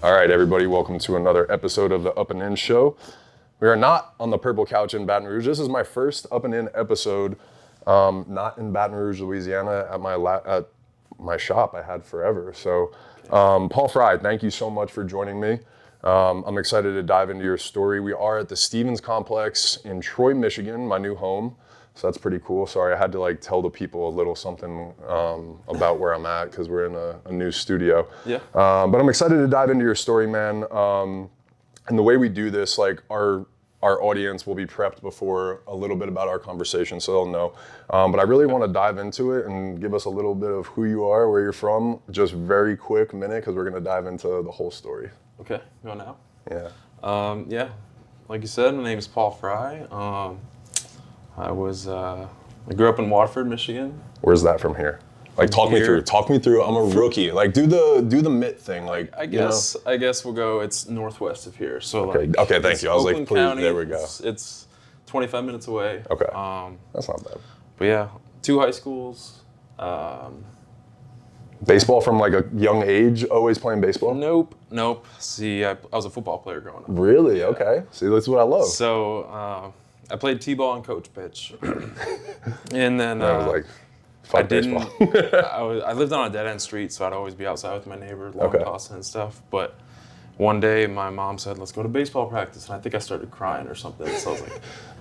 All right, everybody, welcome to another episode of the Up and In Show. We are not on the purple couch in Baton Rouge. This is my first Up and In episode, not in Baton Rouge, Louisiana, at my shop I had forever. So, Paul Fry, thank you so much for joining me. I'm excited to dive into your story. We are at the Stevens Complex in Troy, Michigan, my new home. So that's pretty cool. Sorry, I had to tell the people a little something about where I'm at because we're in a new studio. Yeah. But I'm excited to dive into your story, man. And the way we do this, our audience will be prepped before a little bit about our conversation, so they'll know. But I really want to dive into it and give us a little bit of who you are, where you're from, just very quick minute, because we're going to dive into the whole story. Okay, go now. Yeah. Like you said, my name is Paul Fry. I grew up in Waterford, Michigan. Where's that from here? Talk me through. I'm a rookie. Do the mitt thing. I guess we'll go. It's northwest of here. So okay. Thank you. I was Oakland please. County, there we go. It's 25 minutes away. Okay. That's not bad. But yeah, 2 high schools. Baseball from a young age. Always playing baseball. Nope. See, I was a football player growing up. Really? Yeah. Okay. See, that's what I love. So I played t-ball and coach pitch, and then I was fuck baseball. I lived on a dead-end street, so I'd always be outside with my neighbor, long tossing and stuff. But one day, my mom said, "Let's go to baseball practice," and I think I started crying or something. So I was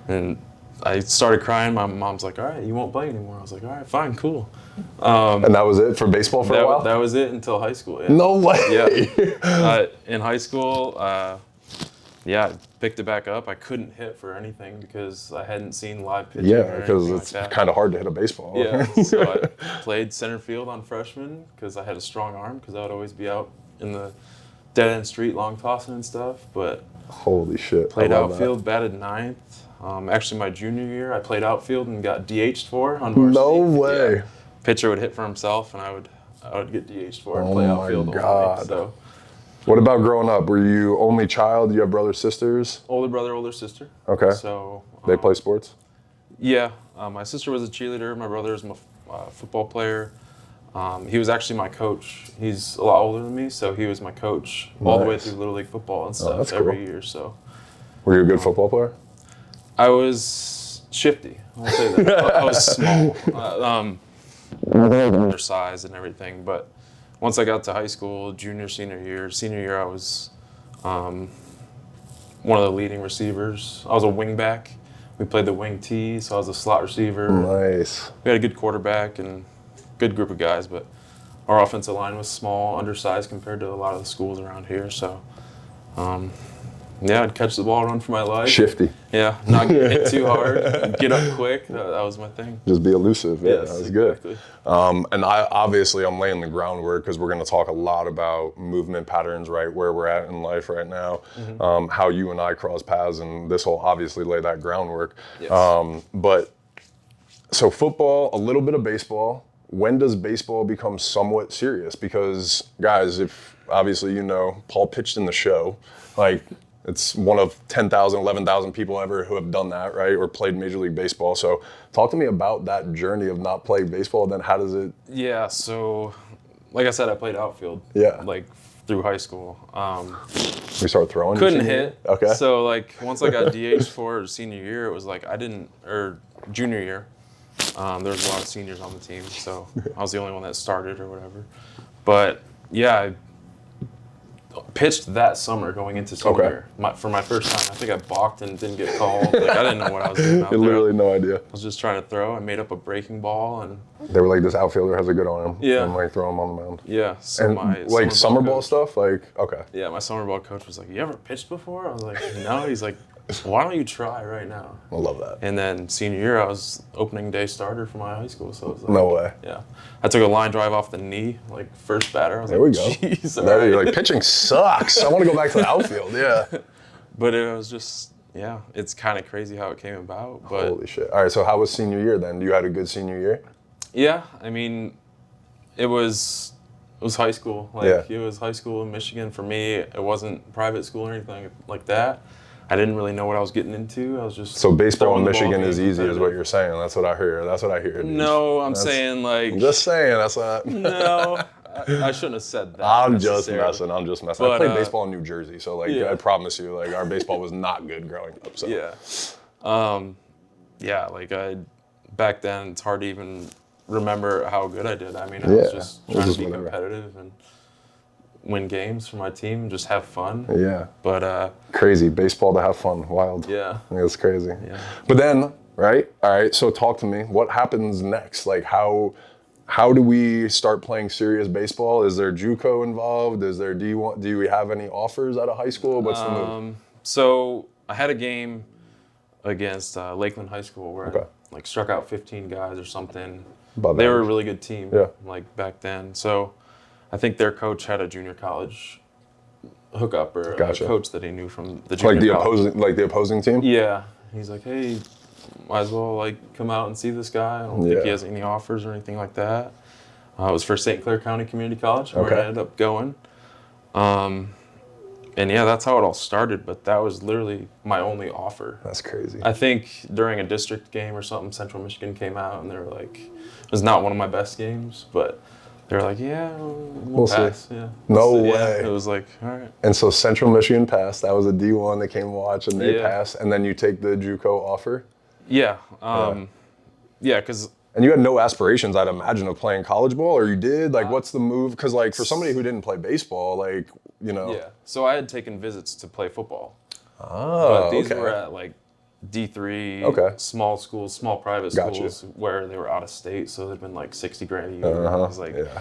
and I started crying. My mom's like, "All right, you won't play anymore." I was like, "All right, fine, cool." And that was it for baseball for a while? That was it until high school. Yeah. No way. Yeah. In high school, I picked it back up. I couldn't hit for anything because I hadn't seen live pitching. Yeah, because it's kind of hard to hit a baseball. Yeah, so I played center field on freshman because I had a strong arm because I would always be out in the dead-end street, long tossing and stuff. But holy shit, played outfield, batted ninth. Actually, my junior year, I played outfield and got DH'd for on varsity. No way. Yeah. Pitcher would hit for himself, and I would get DH'd for and play outfield. Oh my God. So. What about growing up? Were you only child? Do you have brothers, sisters? Older brother, older sister. Okay. So they play sports? Yeah. My sister was a cheerleader. My brother is a football player. He was actually my coach. He's a lot older than me, so he was my coach all the way through Little League football and stuff every year. So. Were you a good football player? I was shifty. I'll say that. I was small. Undersized and everything, but once I got to high school, senior year I was one of the leading receivers. I was a wing back. We played the wing T, so I was a slot receiver. Nice. We had a good quarterback and good group of guys, but our offensive line was small, undersized compared to a lot of the schools around here. So, I'd catch the ball, run for my life. Shifty. Yeah, not get hit too hard, get up quick. That was my thing. Just be elusive. Yeah, yes, that was exactly. Good. And I'm laying the groundwork because we're going to talk a lot about movement patterns, right, where we're at in life right now, how you and I cross paths, and this will obviously lay that groundwork. Yes. But so football, a little bit of baseball. When does baseball become somewhat serious? Because guys, if obviously Paul pitched in the show, it's one of 10,000, 11,000 people ever who have done that, right? Or played Major League Baseball. So talk to me about that journey of not playing baseball. Then how does it? Yeah, so like I said, I played outfield. Yeah. Through high school. We started throwing? Couldn't hit. Okay. So once I got DH for senior year, it was junior year. There was a lot of seniors on the team, so I was the only one that started or whatever. But yeah, I pitched that summer going into senior year for my first time. I think I balked and didn't get called. I didn't know what I was doing out there. Literally no idea. I was just trying to throw. I made up a breaking ball and. They were this outfielder has a good arm. Yeah. And throw him on the mound. Yeah. So and summer ball stuff? Okay. Yeah, my summer ball coach was like, "You ever pitched before?" I was like, "No." He's like, "Why don't you try right now?" I love that. And then senior year, I was opening day starter for my high school, so it was no way. Yeah, I took a line drive off the knee, first batter. I was there we go. Jeez, you're pitching sucks. I want to go back to the outfield. Yeah. But it was just it's kind of crazy how it came about. But holy shit! All right, so how was senior year then? You had a good senior year? Yeah, I mean, it was high school. It was high school in Michigan for me. It wasn't private school or anything like that. I didn't really know what I was getting into. I was just so baseball in Michigan is easy, is what you're saying. That's what I hear. That's what I hear. Dude. No, I'm saying I'm just saying. That's not. No, I shouldn't have said that. I'm just necessarily. messing. I But, played baseball in New Jersey, so like yeah. I promise you, like our baseball was not good growing up. So Yeah. Yeah, like back then it's hard to even remember how good I did. I mean, I was just it was trying just to be whatever. competitive and win games for my team and just have fun. Yeah. But Crazy. Baseball to have fun. Wild. yeah. I think it's crazy. Yeah. But then, right? All right. So talk to me. What happens next? Like how do we start playing serious baseball? Is there JUCO involved? Is there D1? Do we have any offers out of high school? What's the move? So I had a game against Lakeland High School where Okay. I like struck out 15 guys or something. Above They were a average. really good team, Yeah. like back then. So I think their coach had a junior college hookup or Gotcha. a coach that he knew from the junior Like college. the opposing team? Yeah, he's like, hey, might as well like come out and see this guy. I don't think he Yeah. has any offers or anything like that. It was for St. Clair County Community College, where Okay. I ended up going. And yeah, that's how it all started. But that was literally my only offer. That's crazy. I think during a district game or something, Central Michigan came out and they were like, it was not one of my best games, but they were like, yeah, we'll see. pass. Yeah. No So, way. Yeah, it was like, all right. And so Central Michigan passed. That was a D1. They came watch and they Yeah. passed. And then you take the JUCO offer. Yeah. Yeah, because And you had no aspirations, I'd imagine, of playing college ball, or you did? Like, what's the move? Because, like, for somebody who didn't play baseball, like, you know. yeah. So I had taken visits to play football. Oh, But these okay. were at like D3, Okay. small schools, small private Gotcha. schools where they were out of state. So they'd been like 60 grand a year. And I was like, Yeah.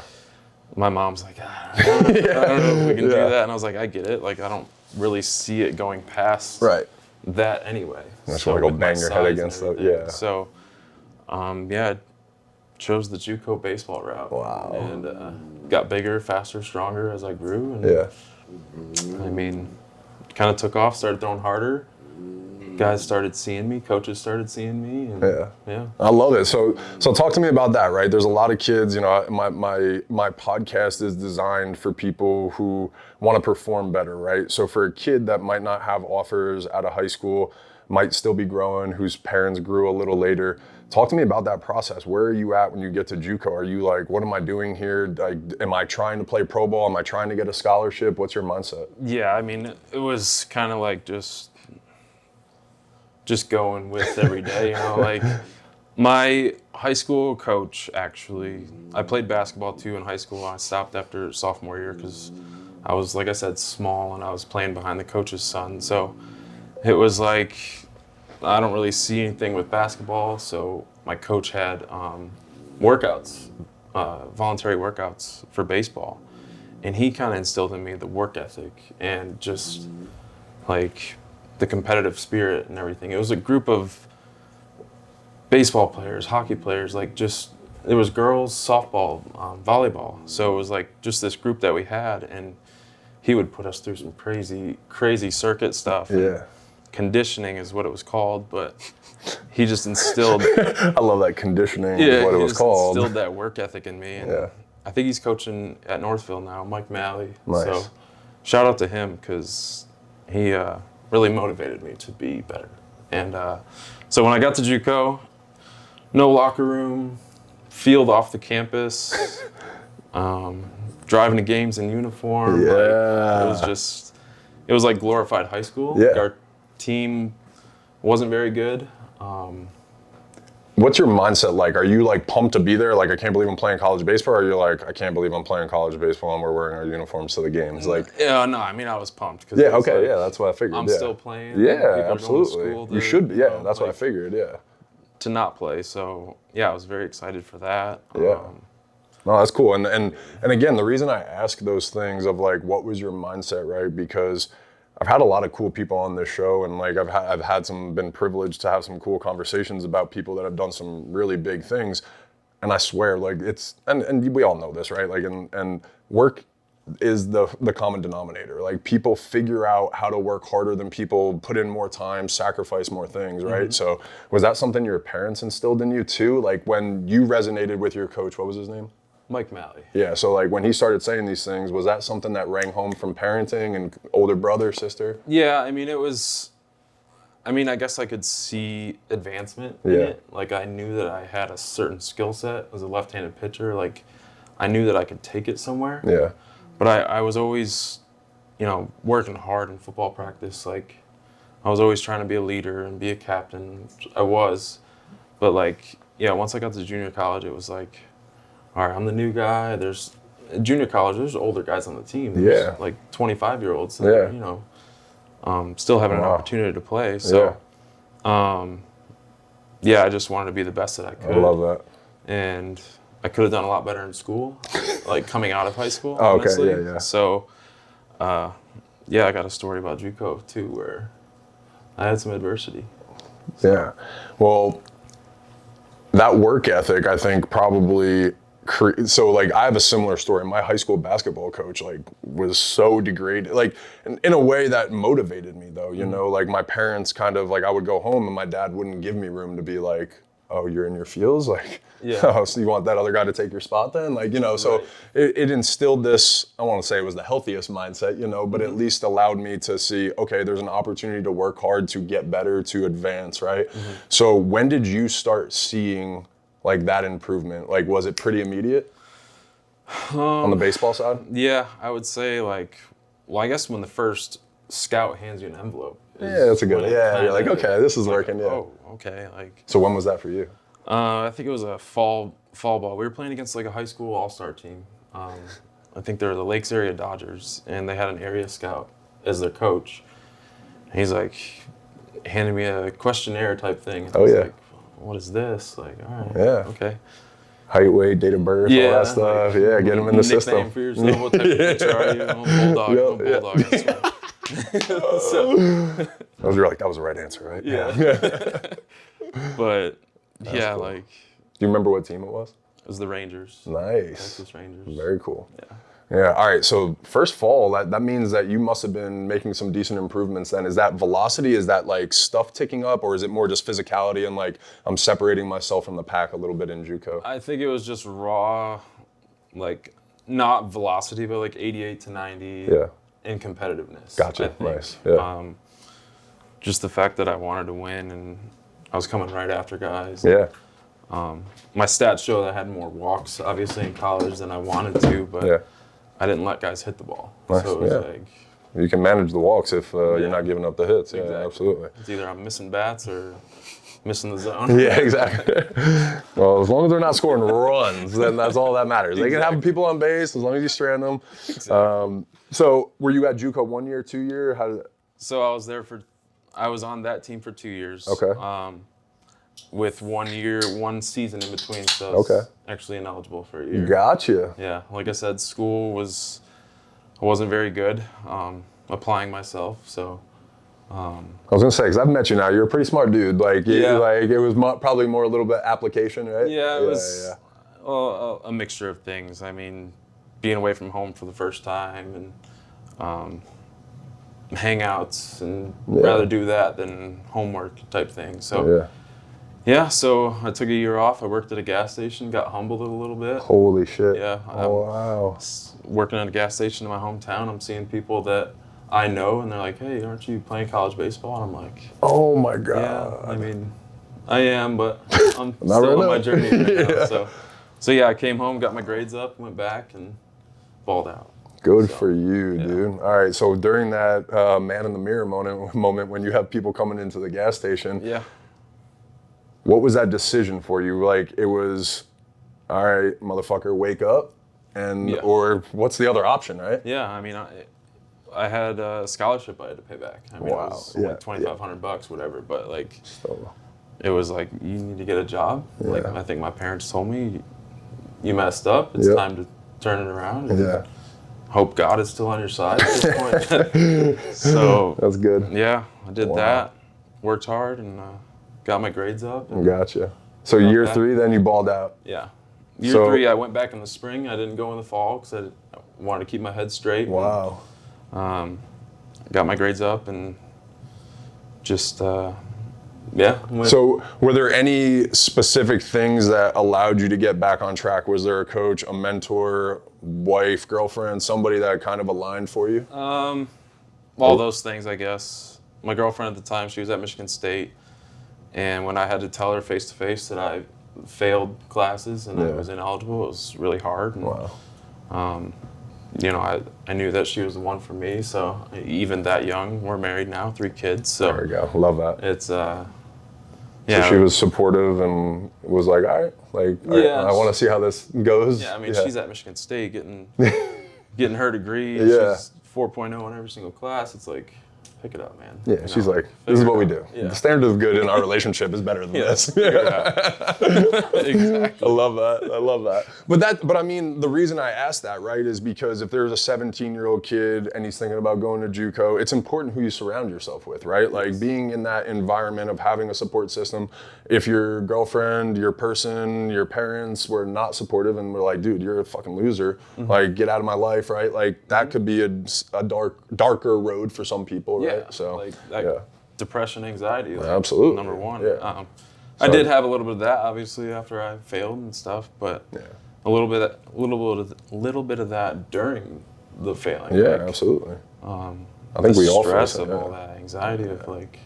my mom's like, I don't know if we can do Yeah. that. And I was like, I get it. Like, I don't really see it going past Right. that anyway. You just wanna go with my bang your head size and against the- everything. yeah. So, yeah, I chose the JUCO baseball route. Wow. And got bigger, faster, stronger as I grew. And Yeah. I mean, kind of took off, started throwing harder. Guys started seeing me, coaches started seeing me. And yeah. I love it. So talk to me about that, right? There's a lot of kids, you know, my podcast is designed for people who want to perform better, right? So for a kid that might not have offers out of high school, might still be growing, whose parents grew a little later, talk to me about that process. Where are you at when you get to JUCO? Are you like, what am I doing here? Like, am I trying to play pro ball? Am I trying to get a scholarship? What's your mindset? Yeah, I mean, it was kind of like just going with every day, you know, like my high school coach, actually, I played basketball too in high school. I stopped after sophomore year because I was, like I said, small and I was playing behind the coach's son. So it was like, I don't really see anything with basketball. So my coach had workouts, voluntary workouts for baseball. And he kind of instilled in me the work ethic and just like the competitive spirit and everything. It was a group of baseball players, hockey players, like just, it was girls, softball, volleyball. So it was like just this group that we had, and he would put us through some crazy circuit stuff. Yeah. Conditioning is what it was called, but he just instilled, I love that conditioning is what it he was just called. instilled that work ethic in me. And Yeah. I think he's coaching at Northville now, Mike Malley. Nice. So shout out to him because he really motivated me to be better. And so when I got to JUCO, no locker room, field off the campus, driving to games in uniform. Yeah. Like, it was like glorified high school. Yeah. Our team wasn't very good. What's your mindset like? Are you like pumped to be there? Like, I can't believe I'm playing college baseball? Or are you like, I can't believe I'm playing college baseball and we're wearing our uniforms to the games? Like, Yeah, no, I mean, I was pumped. Cause yeah, it was okay, like, yeah, that's what I figured. I'm yeah. still playing. Yeah, People are going to absolutely. school You to, should be. Yeah, know, that's what I like, figured. Yeah. to not play. So yeah, I was very excited for that. Yeah. No, that's cool. And again, the reason I ask those things of like, what was your mindset, right? Because I've had a lot of cool people on this show, and like been privileged to have some cool conversations about people that have done some really big things. And I swear, like and we all know this, right? Like, and work is the common denominator. Like, people figure out how to work harder than people, put in more time, sacrifice more things, right? Mm-hmm. So was that something your parents instilled in you too? Like, when you resonated with your coach, what was his name? Mike Malley. Yeah, so like when he started saying these things, was that something that rang home from parenting and older brother, sister? Yeah, I mean, I guess I could see advancement in Yeah. it. Like, I knew that I had a certain skill set as a left-handed pitcher. Like, I knew that I could take it somewhere. Yeah. But I was always, working hard in football practice. Like, I was always trying to be a leader and be a captain. I was. But, like, yeah, once I got to junior college, it was like, all right, I'm the new guy. Junior college, there's older guys on the team. There's like 25-year-olds that are, still having an opportunity to play. So, I just wanted to be the best that I could. I love that. And I could have done a lot better in school, like coming out of high school, Oh, honestly. okay, yeah. So, I got a story about JUCO too, where I had some adversity. So. Yeah. Well, that work ethic, I think, probably. So, like, I have a similar story. My high school basketball coach, like, was so degraded, like, in a way that motivated me, though, like, my parents kind of, like, I would go home and my dad wouldn't give me room to be like, oh, you're in your feels? Like, oh, so you want that other guy to take your spot then? Like, so it instilled this, I want to say it was the healthiest mindset, but at least allowed me to see, okay, there's an opportunity to work hard, to get better, to advance, right? So when did you start seeing like that improvement? Like, was it pretty immediate on the baseball side? Yeah, I would say I guess when the first scout hands you an envelope. Yeah, that's a good. Yeah, you're like, okay, this is working. Yeah. Oh, okay. So when was that for you? I think it was a fall ball. We were playing against like a high school all-star team. I think they were the Lakes area Dodgers, and they had an area scout as their coach. And he's like handing me a questionnaire type thing. And like, what is this? Like, all right. Yeah. Okay. Height, weight, date of birth, all that stuff. Like, get them in the system. Nickname for yourself. What type of pitcher are you? I'm a bulldog. I'm a bulldog. That's right. That was the right answer, right? Yeah. But cool. Do you remember what team it was? It was the Rangers. Nice. Texas Rangers. Very cool. Yeah. Yeah. All right. So first fall, that means that you must have been making some decent improvements then. Is that velocity? Is that like stuff ticking up, or is it more just physicality and like I'm separating myself from the pack a little bit in JUCO? I think it was just raw, like not velocity, but like 88 to 90. Yeah. In competitiveness. Gotcha. Nice. Yeah. Just the fact that I wanted to win and I was coming right after guys. Yeah. My stats show that I had more walks, obviously, in college than I wanted to, but I didn't let guys hit the ball. Nice. So it was like... You can manage the walks if you're not giving up the hits. Exactly. Yeah, absolutely. It's either I'm missing bats or missing the zone. Yeah, exactly. Well, as long as they're not scoring runs, then that's all that matters. They can have people on base as long as you strand them. Exactly. So were you at JUCO 1 year, 2 year? How did that... So I was on that team for 2 years. Okay. With 1 year, 1 season in between, so I was actually ineligible for a year. Gotcha. Yeah, like I said, I wasn't very good applying myself, so. I was gonna say, because I've met you now, you're a pretty smart dude. Like, it was probably more a little bit application, right? Yeah, it was a mixture of things. I mean, being away from home for the first time and hangouts, and rather do that than homework type thing. So. Yeah, so I took a year off. I worked at a gas station, got humbled a little bit. Holy shit. Yeah. Oh, wow. Working at a gas station in my hometown, I'm seeing people that I know, and they're like, hey, aren't you playing college baseball? And I'm like, oh my God. Yeah, I mean, I am, but I'm still on my journey right now. So yeah, I came home, got my grades up, went back, and balled out. Good for you, dude. All right, so during that man in the mirror moment when you have people coming into the gas station, what was that decision for you? Like, it was, all right, motherfucker, wake up, or what's the other option, right? Yeah, I mean, I had a scholarship I had to pay back. I mean, it was like $2,500, whatever. But like, it was like, you need to get a job. Yeah. Like, I think my parents told me, you messed up. It's time to turn it around. And hope God is still on your side at this point. So that's good. Yeah, I did that. Worked hard and. Got my grades up. Gotcha. So year 3, then you balled out. Yeah. Year 3, I went back in the spring. I didn't go in the fall because I wanted to keep my head straight. Wow. And, got my grades up and just, So were there any specific things that allowed you to get back on track? Was there a coach, a mentor, wife, girlfriend, somebody that kind of aligned for you? All those things, I guess. My girlfriend at the time, she was at Michigan State. And when I had to tell her face to face that I failed classes and I Yeah. was ineligible. It was really hard. And, Wow. you know, I knew that she was the one for me. So even that young, we're married now, 3 kids. So There we go. Love that. it's So she was supportive and was like, all right, like, Yeah. I want to see how this goes. Yeah, I mean, she's at Michigan State getting her degree. Yeah. She's 4.0 in every single class. It's like, pick it up, man. Yeah, You she's know, like, this is figure what we it do. out. Yeah. The standard of good in our relationship is better than this. Figure it out. Exactly. I love that. I love that. But I mean, the reason I asked that, right, is because if there's a 17-year-old kid and he's thinking about going to JUCO, it's important who you surround yourself with, right? Like being in that environment of having a support system. If your girlfriend, your person, your parents were not supportive and were like, dude, you're a fucking loser, like get out of my life, right? Like that could be a darker road for some people, right? Yeah, So like that depression, anxiety. Like, absolutely. Number one. Yeah. I did have a little bit of that, obviously, after I failed and stuff, but a little bit of that during the failing. Yeah, like, absolutely. I think we all stress face it, of yeah. all that anxiety of like,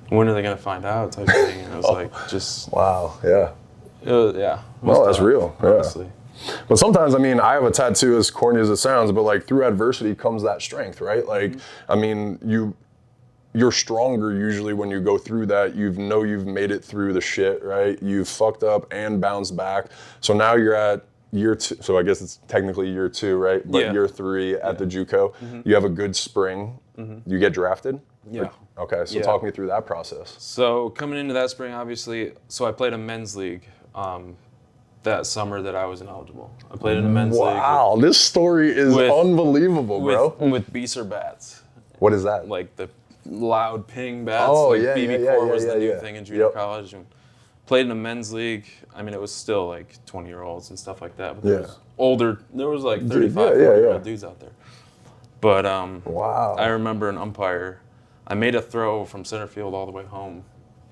when are they gonna find out? Type of thing. And it was like just Wow. Yeah. it was, yeah. It was No, that's tough, real. Yeah. honestly. But sometimes, I mean, I have a tattoo, as corny as it sounds, but like through adversity comes that strength, right? Like, I mean, you're stronger usually when you go through that. You've made it through the shit, right? You've fucked up and bounced back. So now you're at year 2. So I guess it's technically year 2, right? But Yeah. year 3 at the JUCO. You have a good spring. You get drafted? Yeah. Okay, so Yeah. talk me through that process. So coming into that spring, obviously, so I played a men's league that summer that I was ineligible. I played in a men's league. Wow, this story is With- unbelievable, bro. with Beeser bats, What is that? like the loud ping bats. Oh, like yeah, BB yeah, Core yeah, was yeah, the new yeah. thing in junior Yep. college. And played in a men's league. I mean, it was still like 20-year-olds and stuff like that. But there was like 35, yeah, 40-year-old dudes out there. But Wow. I remember an umpire. I made a throw from center field all the way home,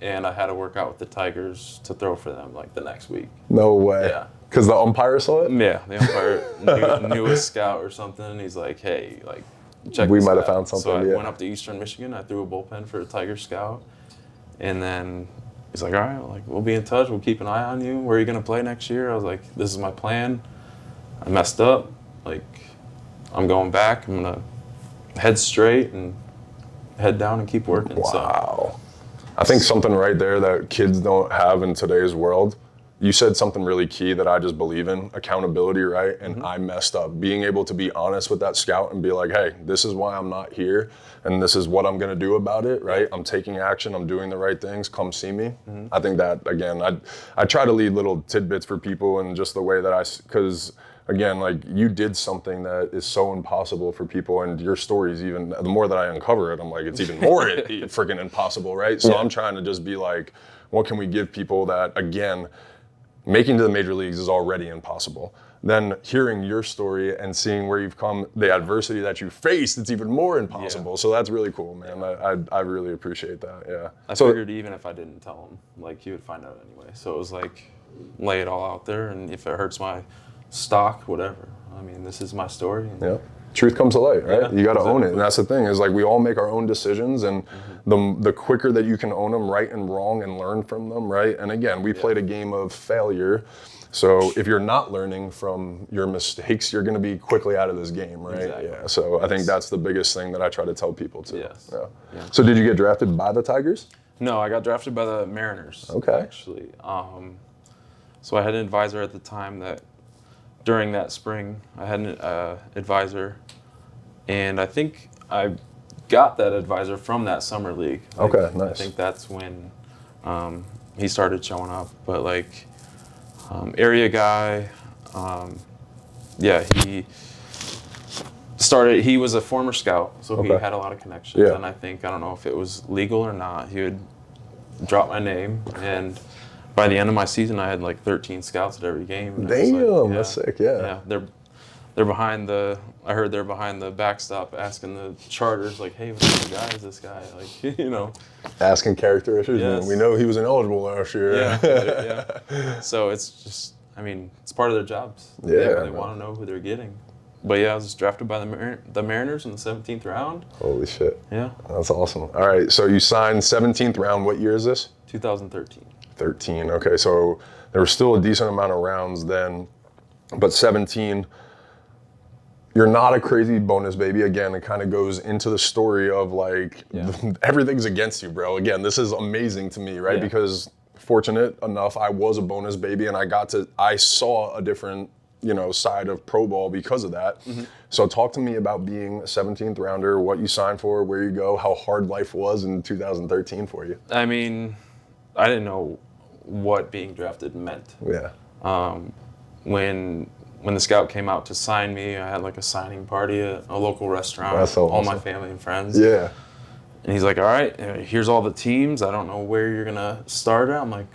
and I had to work out with the Tigers to throw for them like the next week. No way. Yeah. Because the umpire saw it? Yeah, the umpire knew a scout or something, and he's like, "Hey, like, check We this might have out." found something, So I yeah. went up to Eastern Michigan. I threw a bullpen for a Tiger scout, and then he's like, "All right, like, we'll be in touch. We'll keep an eye on you. Where are you gonna play next year?" I was like, "This is my plan. I messed up. Like, I'm going back. I'm gonna head straight and head down and keep working." So, Wow. I think something right there that kids don't have in today's world. You said something really key that I just believe in, accountability, right? And I messed up. Being able to be honest with that scout and be like, hey, this is why I'm not here, and this is what I'm gonna do about it, right? I'm taking action, I'm doing the right things, come see me. I think that, again, I try to leave little tidbits for people and just the way that because again, like you did something that is so impossible for people, and your story is even, the more that I uncover it, I'm like, it's even more freaking impossible, right? So I'm trying to just be like, what can we give people that, again, making to the major leagues is already impossible. Then hearing your story and seeing where you've come, the adversity that you faced, it's even more impossible. So that's really cool, man. I really appreciate that, yeah. I figured even if I didn't tell him, like, he would find out anyway. So it was like, lay it all out there, and if it hurts my stock, whatever. I mean, this is my story. And Yeah. Truth comes to light, right? Yeah, You got to own it, exactly. and that's the thing. Is like we all make our own decisions, and the quicker that you can own them, right and wrong, and learn from them, right. And again, we played a game of failure, so if you're not learning from your mistakes, you're going to be quickly out of this game, right? Exactly. Yeah. So I think that's the biggest thing that I try to tell people too. Yes. Yeah. Yeah. So did you get drafted by the Tigers? No, I got drafted by the Mariners. Okay. Actually, so I had an advisor at the time that during that spring I had an advisor, and I think I got that advisor from that summer league. Like, Okay, nice. I think that's when he started showing up. But like area guy, he was a former scout, so he Okay. had a lot of connections. Yeah. And I don't know if it was legal or not, he would drop my name, and by the end of my season I had like 13 scouts at every game. And it was Damn, like, that's sick. Yeah. Yeah, they're behind I heard they're behind the backstop asking the charters, like, hey, what kind of guy is this guy? Like, you know. Asking character issues. Yes. Man. We know he was ineligible last year. Yeah, yeah. So it's just, I mean, it's part of their jobs. Yeah, They really man. want to know who they're getting. But yeah, I was drafted by the Mariners in the 17th round. Holy shit. Yeah, That's awesome. All right, so you signed 17th round. What year is this? 2013. 13. Okay, so there was still a decent amount of rounds then, but 17. You're not a crazy bonus baby. Again, it kind of goes into the story of like everything's against you, bro. Again, this is amazing to me, right? Yeah. Because fortunate enough, I was a bonus baby, and I saw a different, side of pro ball because of that. Mm-hmm. So talk to me about being a 17th rounder, what you signed for, where you go, how hard life was in 2013 for you. I mean, I didn't know what being drafted meant. Yeah. When the scout came out to sign me, I had like a signing party at a local restaurant. That's so all my awesome. family and friends. Yeah. And he's like, all right, here's all the teams. I don't know where you're gonna start at. I'm like,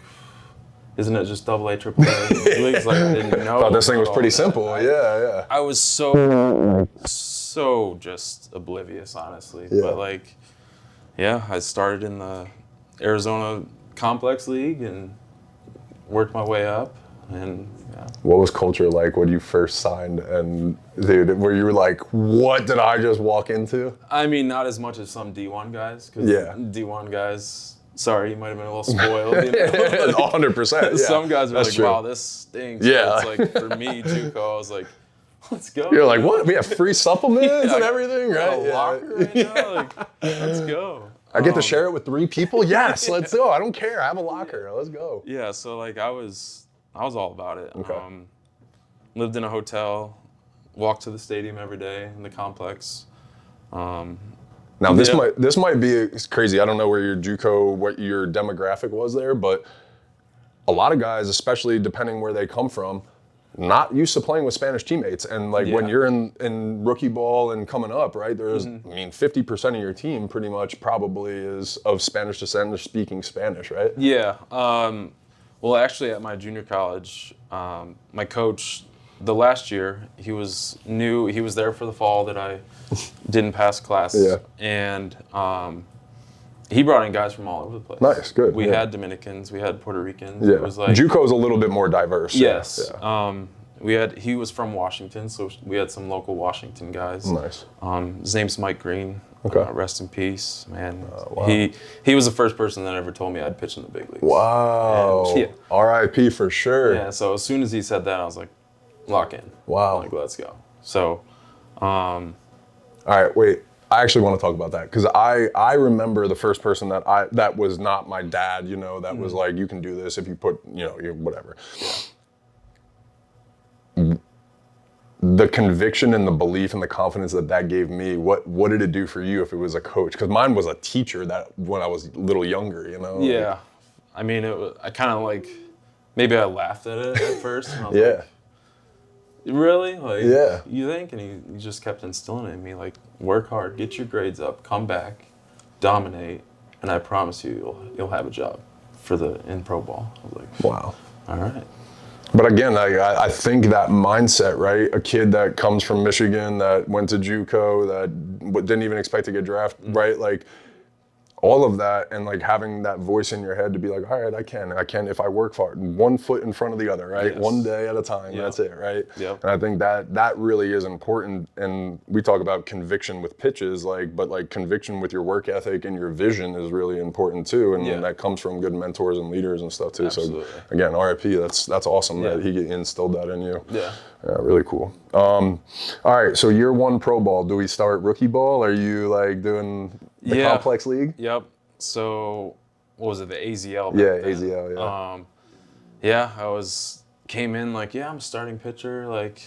isn't it just AA, AAA? He's like, I didn't know. Thought this thing was pretty that. simple. Yeah. I was so just oblivious, honestly. Yeah. But like, yeah, I started in the Arizona Complex League and worked my way up. And yeah. What was culture like when you first signed? And dude, where you were like, what did I just walk into? I mean, not as much as some D1 guys. Cause Yeah. D1 guys, sorry, you might have been a little spoiled. 100%. Yeah. Some guys are That's like, true. wow, this stinks. Yeah. But it's like, for me, JUCO, I was like, let's go. You're like, what? We have free supplements Yeah, and everything, I got right? a locker right now. Like, let's go. I get to share it with 3 people? Yes, let's go. I don't care. I have a locker. Let's go. Yeah, so like I was all about it. Okay. Lived in a hotel, walked to the stadium every day in the complex. Now this might be it's crazy. I don't know where your JUCO, what your demographic was there, but a lot of guys, especially depending where they come from, not used to playing with Spanish teammates. And like when you're in rookie ball and coming up, right, there's, 50% of your team pretty much probably is of Spanish descent or speaking Spanish, right? Yeah. Well, actually, at my junior college, my coach, the last year, he was new. He was there for the fall that I didn't pass class. Yeah. And he brought in guys from all over the place. Nice, good. We had Dominicans, we had Puerto Ricans. Yeah. It was like, JUCO is a little bit more diverse. yes. Yeah. He was from Washington, so we had some local Washington guys. Nice. His name's Mike Green. Okay. Rest in peace, man. Wow. He was the first person that ever told me I'd pitch in the big leagues. Wow. And, yeah. R.I.P. for sure. Yeah, so as soon as he said that, I was like, lock in. Wow. Like, let's go. So, all right, wait. I actually want to talk about that because I remember the first person that was not my dad, that was like, you can do this if you put, whatever. The conviction and the belief and the confidence that gave me, what did it do for you if it was a coach? Because mine was a teacher that when I was a little younger, Yeah. I mean, I kind of like, maybe I laughed at it at first. And I was Yeah. like, really? Like, Yeah. you think? And he just kept instilling it in me, like, work hard, get your grades up, come back, dominate, and I promise you, you'll have a job in pro ball. I was like, Wow. all right. But again, I think that mindset, right? A kid that comes from Michigan, that went to JUCO, that didn't even expect to get drafted, right? Like, all of that, and like having that voice in your head to be like, all right, I can if I work hard, 1 foot in front of the other, right? Yes. One day at a time, that's it, right? Yep. And I think that really is important. And we talk about conviction with pitches, but like conviction with your work ethic and your vision is really important too. And that comes from good mentors and leaders and stuff too. Absolutely. So again, RIP, that's awesome that he instilled that in you. Yeah. Yeah, really cool. All right, so year 1 pro ball, do we start rookie ball? Are you like doing the complex league? Yep. So, what was it, the AZL? back Yeah, then? AZL, yeah. I came in like, I'm a starting pitcher. Like,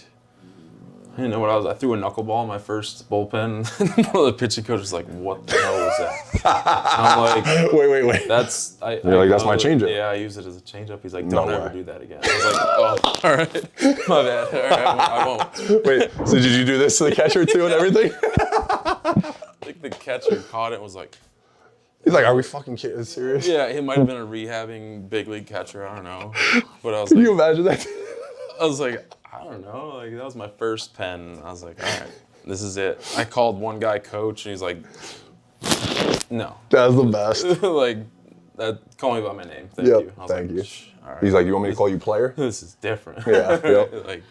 I didn't know what I was. I threw a knuckleball in my first bullpen. The pitching coach was like, what the hell was that? I'm like, wait. that's my changeup. Yeah, I use it as a changeup. He's like, No don't ever way. do that again. I was like, oh, all right, my bad. All right, I won't. Wait, so did you do this to the catcher too and everything? I think the catcher caught it and was like, He's like, are we fucking kidding? Serious? yeah, he might have been a rehabbing big league catcher. I don't know. But I was Can like, you imagine that? I was like, I don't know. Like, that was my first pen. I was like, all right, this is it. I called one guy coach, and he's like, no. That's the best. Like, call me by my name. Thank Yep, you. I was thank like, you. "Shh, all right. He's like, you want me to call you player? This is different. Yeah, yep. Like,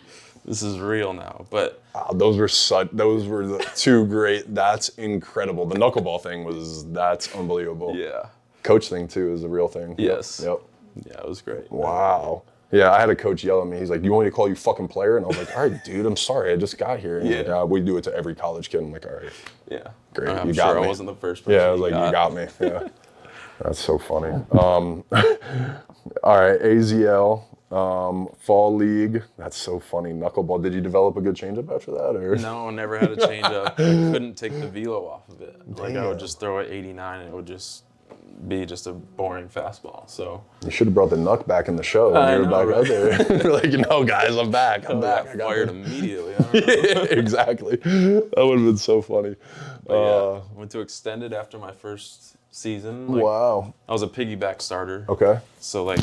this is real now. But Wow, those were the 2 great. That's incredible. The knuckleball thing that's unbelievable. yeah. Coach thing too is a real thing. Yes. Yep. Yeah, it was great. Wow. Yeah, I had a coach yell at me. He's like, "You want me to call you fucking player?" And I was like, "All right, dude, I'm sorry. I just got here." And he's like, we do it to every college kid. I'm like, "All right, Yeah. great. I'm You sure got me." I wasn't the first person. Yeah, I was like, "You got me." Yeah. That's so funny. All right, AZL, fall league. That's so funny. Knuckleball. Did you develop a good changeup after that, or? No, never had a changeup. I couldn't take the velo off of it. Like I would Damn. just throw it 89 and it would just be just a boring fastball. So You should have brought the Knuck back in the show when I you were know, back right? out there. You're like, "No, guys, I'm back. I'm back. I I got fired this." immediately. I don't know. Exactly. That would have been so funny. But yeah, went to extended after my first season. Like, Wow. I was a piggyback starter. Okay. So like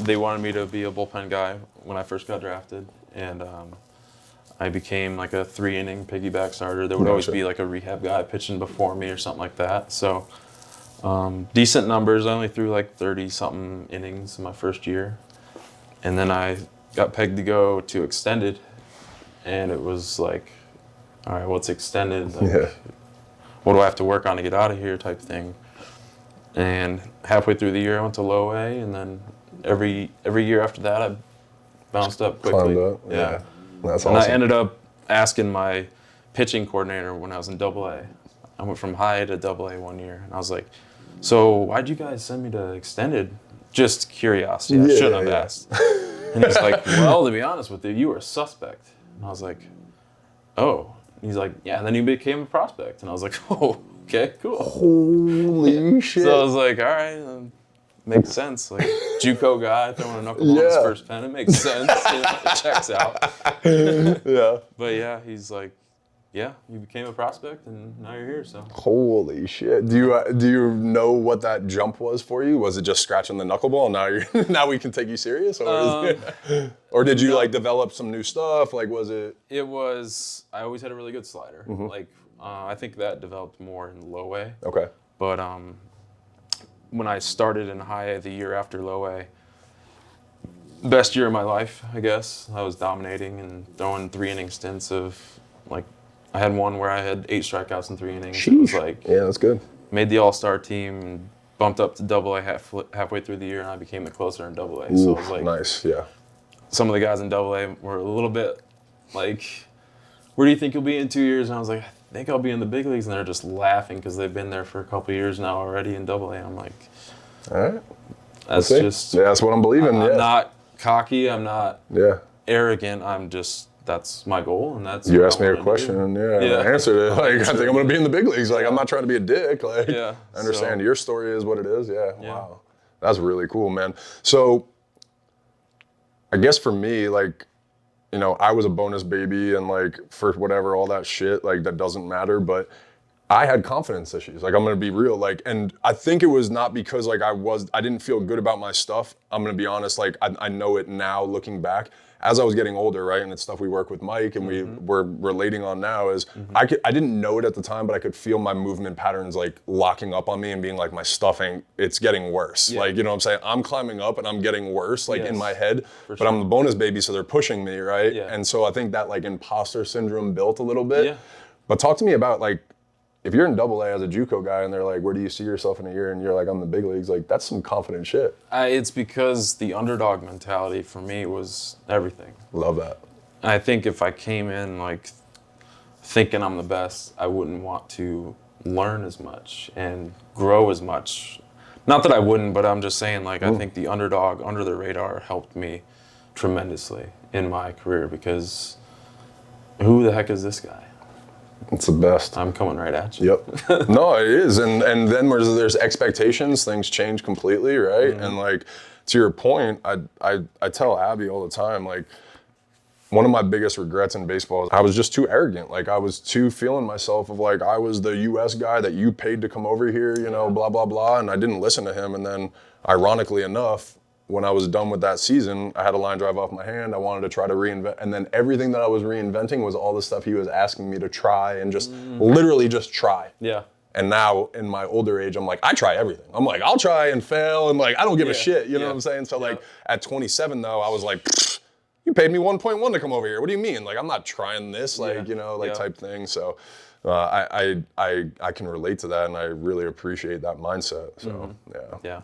they wanted me to be a bullpen guy when I first got drafted, and I became like a 3-inning piggyback starter. There would always Gotcha. be like a rehab guy pitching before me or something like that. So decent numbers. I only threw like 30-something innings in my first year, and then I got pegged to go to extended, and it was like, all right, what's extended? Like, Yeah. what do I have to work on to get out of here type thing. And halfway through the year, I went to low A, and then every year after that, I bounced up quickly. Climbed up. Yeah. That's And awesome. I ended up asking my pitching coordinator when I was in Double A. I went from high to Double A one year, and I was like, "So why'd you guys send me to extended?" Just curiosity. I Yeah, shouldn't have yeah. asked. And he's like, "Well, to be honest with you, you were a suspect." And I was like, "Oh." And he's like, "Yeah." And then you became a prospect, and I was like, "Oh, okay, cool." Holy shit. So I was like, all right, makes sense. Like JUCO guy throwing a knuckleball on his Yeah. first pen, it makes sense. It checks out. Yeah. But yeah, he's like, yeah, you became a prospect and now you're here. So Holy shit. Do you know what that jump was for you? Was it just scratching the knuckleball and now you're now we can take you serious? Or did you like develop some new stuff? Like was it it was. I always had a really good slider. Like I think that developed more in low A. okay. But when I started in high A the year after low A, best year of my life, I guess. I was dominating and throwing 3-inning stints of like, I had one where I had 8 strikeouts in 3 innings. It was like, Yeah, that's good. made the All-Star team and bumped up to Double A halfway through the year, and I became the closer in Double A. So it was like, Nice, yeah. some of the guys in Double A were a little bit like, where do you think you'll be in 2 years? And I was like, I think I'll be in the big leagues. And they're just laughing because they've been there for a couple of years now already in Double A. I'm like, All right. that's See? just, Yeah, that's what I'm believing. I'm yeah. not cocky. I'm not Yeah. arrogant. I'm just, that's my goal. And that's You what asked I me a wanna question do. and Yeah. I answered it. Like I think I'm gonna be in the big leagues. Like I'm not trying to be a dick. Like Yeah, I understand so- your story is what it is. Yeah. Yeah. Wow. That's really cool, man. So I guess for me, like, you know, I was a bonus baby and like for whatever, all that shit, like that doesn't matter. But I had confidence issues. Like I'm gonna be real. Like, and I think it was not because like I didn't feel good about my stuff. I'm gonna be honest. Like I know it now looking back. As I was getting older, right, and it's stuff we work with Mike and we're relating on now is I didn't know it at the time, but I could feel my movement patterns like locking up on me and being like my stuff it's getting worse. Yeah. Like, you know what I'm saying? I'm climbing up and I'm getting worse, like in Yes, my head, for but I'm the bonus baby, so they're pushing me, right? Yeah. And so I think that like imposter syndrome built a little bit. Yeah. But talk to me about like, if you're in Double A as a JUCO guy and they're like, where do you see yourself in a year? And you're like, I'm in the big leagues. Like, that's some confident shit. It's because the underdog mentality for me was everything. Love that. I think if I came in like thinking I'm the best, I wouldn't want to learn as much and grow as much. Not that I wouldn't, but I'm just saying like I think the underdog under the radar helped me tremendously in my career because who the heck is this guy? It's the best. I'm coming right at you. Yep. No, it is. And then there's expectations, things change completely, right? And like to your point, I tell Abby all the time, like one of my biggest regrets in baseball is I was just too arrogant. Like I was too feeling myself of like I was the US guy that you paid to come over here, you know, blah, blah, blah. And I didn't listen to him. And then ironically enough, when I was done with that season, I had a line drive off my hand. I wanted to try to reinvent. And then everything that I was reinventing was all the stuff he was asking me to try and just literally just try. Yeah. And now in my older age, I'm like, I try everything. I'm like, I'll try and fail. And like, I don't give a shit. You know what I'm saying? So like at 27 though, I was like, you paid me 1.1 to come over here. What do you mean? Like, I'm not trying this, like, you know, like type thing. So I can relate to that, and I really appreciate that mindset. So Yeah.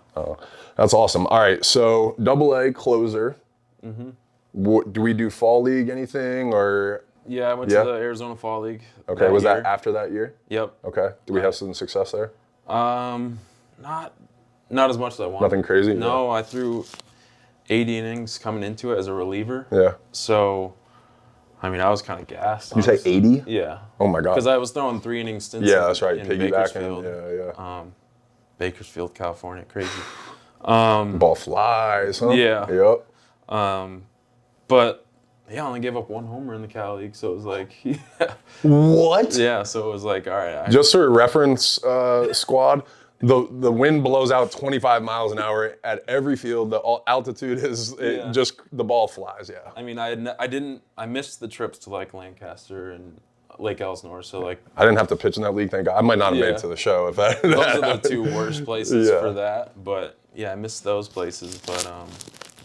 that's awesome. All right, so AA closer. Do we do fall league anything or? Yeah, I went to the Arizona Fall League. Okay, was year. that after that year? Yep. Okay, did we have some success there? Not as much as I wanted. Nothing crazy? No, I threw 80 innings coming into it as a reliever. Yeah. So, I mean, I was kind of gassed. You say 80? Yeah. Oh my God. Because I was throwing 3 inning stints. Yeah, that's right. In Piggybacking. Bakersfield. Yeah. Bakersfield, California, crazy. Ball flies, huh? Yeah. Yep. But yeah, I only gave up 1 homer in the Cal League, so it was like, yeah. What? Yeah, so it was like, all right. Just for reference, squad, the wind blows out 25 miles an hour at every field. The altitude is just the ball flies. Yeah. I mean, I missed the trips to like Lancaster and Lake Elsinore, so like I didn't have to pitch in that league. Thank God. I might not have made it to the show if that. Those are the 2 worst places for that. But yeah, I missed those places. But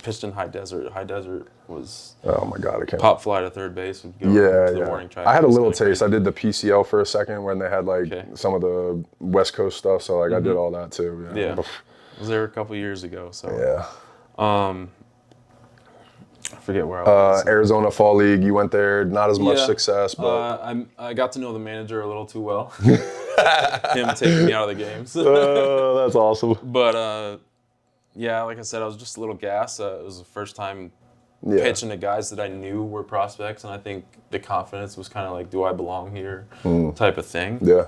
pitched in High Desert. High Desert was Oh my God, I can't. pop fly to third base. Would go to the morning track. I had a little taste. I did the PCL for a second when they had like some of the West Coast stuff. So like I did all that too. Yeah. I was there a couple years ago. So yeah. I forget where I was. Arizona Fall League. You went there. Not as much success, but I got to know the manager a little too well. Him taking me out of the games. That's awesome. But yeah, like I said, I was just a little gassed. It was the first time pitching to guys that I knew were prospects, and I think the confidence was kind of like, do I belong here type of thing. Yeah.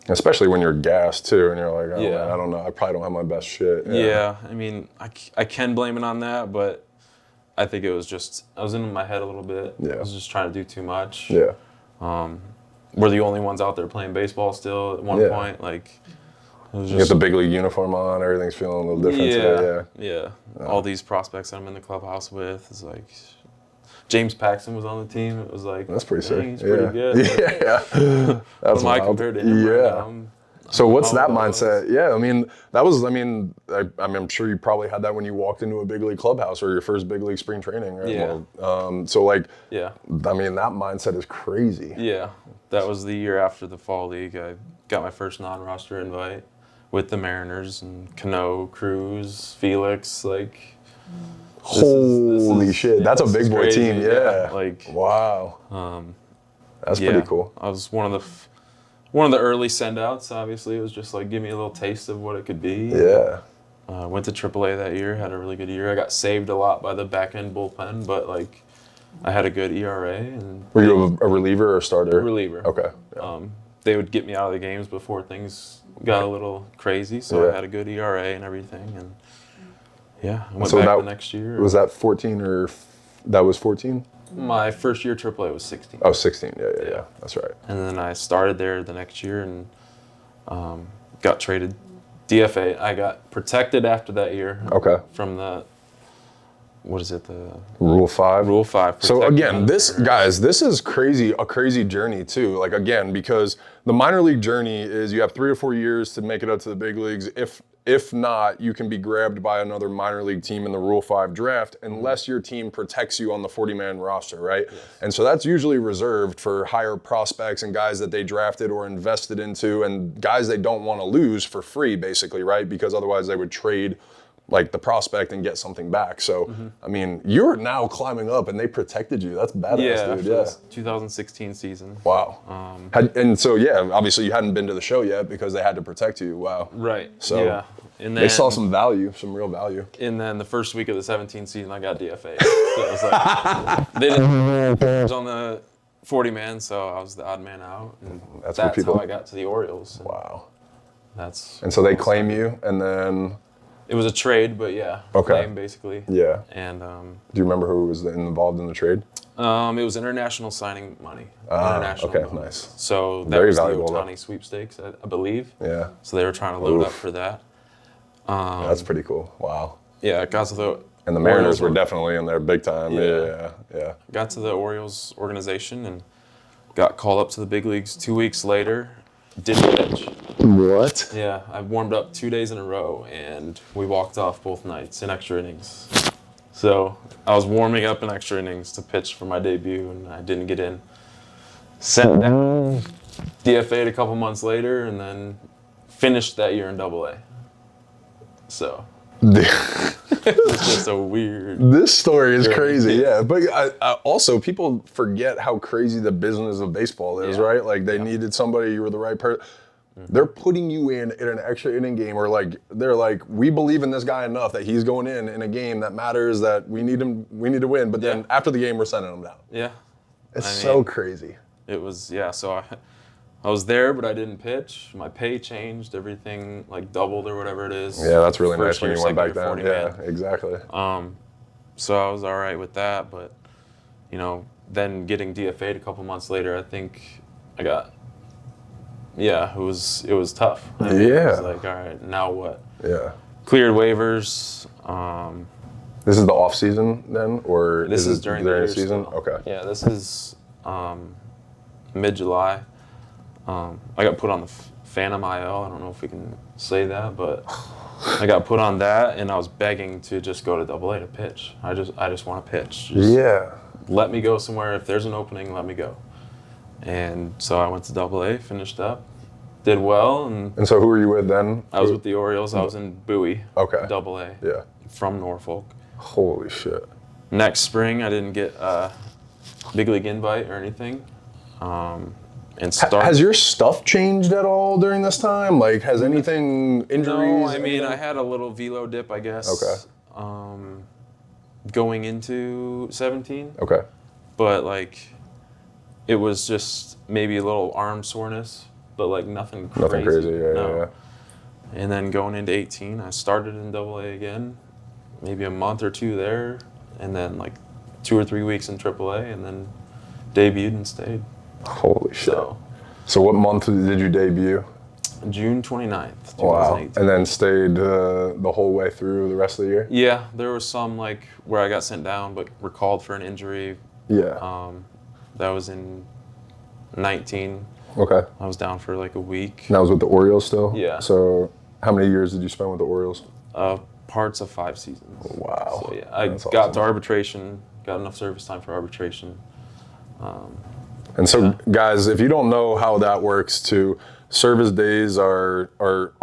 Especially when you're gassed too, and you're like, oh man, I don't know, I probably don't have my best shit. Yeah, I mean, I can blame it on that, but I think it was just, I was in my head a little bit. Yeah. I was just trying to do too much. Yeah. We're the only ones out there playing baseball still at one point. Like, it was just, you get the big league uniform on, everything's feeling a little different today. Yeah. All these prospects that I'm in the clubhouse with, it's like, James Paxton was on the team. It was like, that's pretty sick. He's pretty good. Yeah. That's what am I compared to him right now? So what's that mindset? Yeah, I mean, I'm sure you probably had that when you walked into a big league clubhouse or your first big league spring training, right? Yeah. Well, so like, I mean, that mindset is crazy. Yeah, that was the year after the fall league. I got my first non-roster invite with the Mariners and Cano, Cruz, Felix, like. Holy shit, that's a big boy crazy. team, yeah. Like, wow. That's pretty cool. I was one of the early send-outs. Obviously, it was just like give me a little taste of what it could be. Yeah. Went to AAA that year, had a really good year. I got saved a lot by the back end bullpen, but like I had a good ERA. And were you a reliever or starter? Reliever. Okay. Yeah. They would get me out of the games before things got a little crazy, so I had a good ERA and everything, and I went back the next year. Was that 14 or that was 14? My first year AAA was 16. Oh, 16. Yeah. That's right. And then I started there the next year and got traded. DFA. I got protected after that year. Okay. From the, what is it? The Rule 5. Rule 5. So again, this is crazy, a crazy journey too. Like again, because the minor league journey is you have 3 or 4 years to make it up to the big leagues. If not, you can be grabbed by another minor league team in the Rule 5 draft unless your team protects you on the 40-man roster, right? Yes. And so that's usually reserved for higher prospects and guys that they drafted or invested into and guys they don't want to lose for free, basically, right? Because otherwise they would trade like the prospect and get something back. So, I mean, you're now climbing up and they protected you. That's badass, dude. Yeah. 2016 season. Wow. And so, obviously you hadn't been to the show yet because they had to protect you. Wow. Right. So and then, they saw some value, some real value. And then the first week of the 17th season, I got DFA. So it was like, they didn't on the 40-man, so I was the odd man out. And that's how I got to the Orioles. Wow. And so they claim you, and then... It was a trade, but claim basically. Yeah. And do you remember who was involved in the trade? It was international signing money. International okay, money. Nice. So that very was valuable, the Ohtani sweepstakes, I believe. Yeah. So they were trying to load up for that. That's pretty cool. Wow. Yeah, it got to the and the Mariners were definitely in there big time. Yeah. Got to the Orioles organization and got called up to the big leagues 2 weeks later. Didn't pitch. What? Yeah, I warmed up 2 days in a row, and we walked off both nights in extra innings. So I was warming up in extra innings to pitch for my debut, and I didn't get in. Sent down, DFA'd a couple months later, and then finished that year in AA. So it's just a weird. This story is journey. crazy, yeah. But I also, people forget how crazy the business of baseball is, right? Like they needed somebody, you were the right person. They're putting you in an extra inning game, or like they're like, we believe in this guy enough that he's going in a game that matters, that we need to win. But then after the game, we're sending him down. Yeah, It's so crazy. It was So I was there, but I didn't pitch. My pay changed, everything like doubled or whatever it is. Yeah, that's really nice First when year, you went back second down. year, Yeah, 40 man. exactly. So I was all right with that, but then getting DFA'd a couple months later, I think I got. Yeah, it was tough. It was like, all right, now what? Yeah. Cleared waivers. This is the off season then, or This is during the season? still. Okay. Yeah, this is mid-July. I got put on the Phantom IL. I don't know if we can say that, but I got put on that, and I was begging to just go to AA to pitch. I just want to pitch. Let me go somewhere. If there's an opening, let me go. And so I went to AA, finished up, did well, and so who were you with then? I was with the Orioles. I was in Bowie, Okay. AA, Yeah. from Norfolk. Holy shit. Next spring, I didn't get a big league invite or anything. Has your stuff changed at all during this time? Like, has anything, injuries? No, I mean, I had a little velo dip, I guess. Okay. Going into 17. Okay. But like, it was just maybe a little arm soreness, but like nothing crazy. Nothing crazy, yeah. And then going into 18, I started in AA again, maybe a month or two there, and then like 2 or 3 weeks in AAA, and then debuted and stayed. Holy shit. So what month did you debut? June 29th, 2018. Wow. And then stayed the whole way through the rest of the year? Yeah, there was some like where I got sent down but recalled for an injury. Yeah. That was in 19. Okay. I was down for like a week. And that was with the Orioles still? Yeah. So how many years did you spend with the Orioles? Parts of 5 seasons. Wow. So yeah, I That's got awesome. to arbitration, got enough service time for arbitration. And so, guys, if you don't know how that works, too, service days are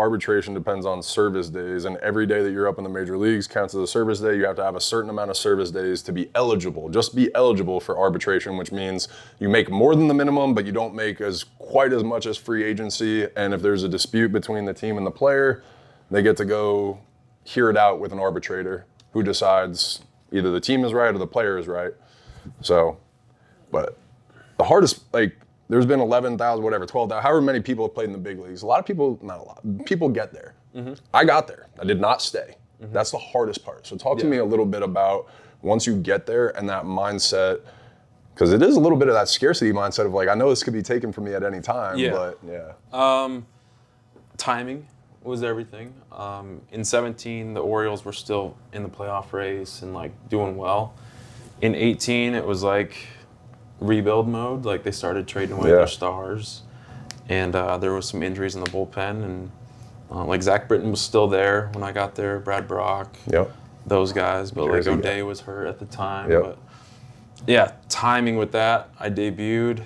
arbitration depends on service days, and every day that you're up in the major leagues counts as a service day. You have to have a certain amount of service days to be eligible. Just be eligible for arbitration, which means you make more than the minimum, but you don't make quite as much as free agency. And if there's a dispute between the team and the player, they get to go hear it out with an arbitrator who decides either the team is right or the player is right. So, but the hardest, like, there's been 11,000, whatever, 12,000, however many people have played in the big leagues. A lot of people, not a lot, people get there. Mm-hmm. I got there. I did not stay. Mm-hmm. That's the hardest part. So talk to me a little bit about once you get there and that mindset, because it is a little bit of that scarcity mindset of like, I know this could be taken from me at any time, but yeah. Timing was everything. In 17, the Orioles were still in the playoff race and like doing well. In 18, it was like rebuild mode. Like they started trading away their stars, and there was some injuries in the bullpen, and like Zach Britton was still there when I got there. Brad Brock, those guys, but like O'Day was hurt at the time. But yeah, timing with that. I debuted.